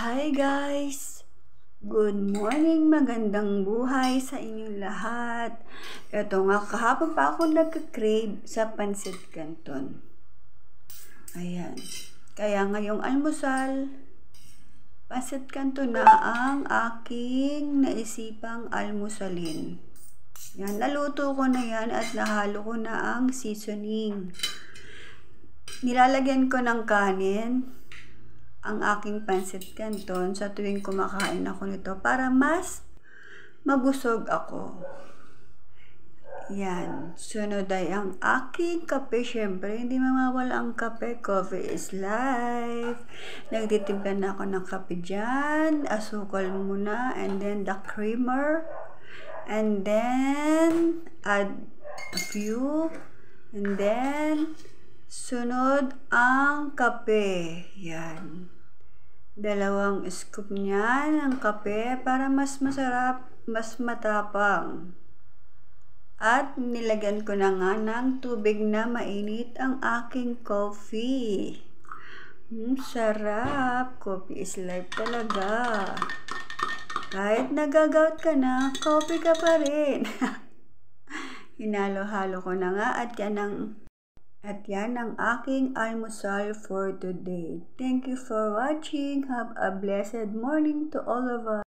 Hi guys! Good morning, magandang buhay sa inyong lahat. Ito nga, kahapon pa ako nagka-crave sa pancit canton. Ayan. Kaya ngayong almusal, pancit canton na ang aking naisipang almusalin. Yan, naluto ko na yan at nahalo ko na ang seasoning. Nilalagyan ko ng kanin ang aking pancit canton sa tuwing kumakain ako nito para mas mabusog ako. Yan. Sunod ay ang aking kape. Siyempre, hindi mawawala ang kape. Coffee is life. Nagtitimpla na ako ng kape dyan. Asukal muna. And then the creamer. And then add a few. And then sunod ang kape. Yan. 2 scoop niyan ng kape para mas masarap, mas matapang. At nilagyan ko na nga ng tubig na mainit ang aking coffee. Sarap. Coffee is life talaga. Kahit nagagout ka na, coffee ka pa rin. Hinalo-halo ko na nga at yan ang aking almusal for today. Thank you for watching. Have a blessed morning to all of us.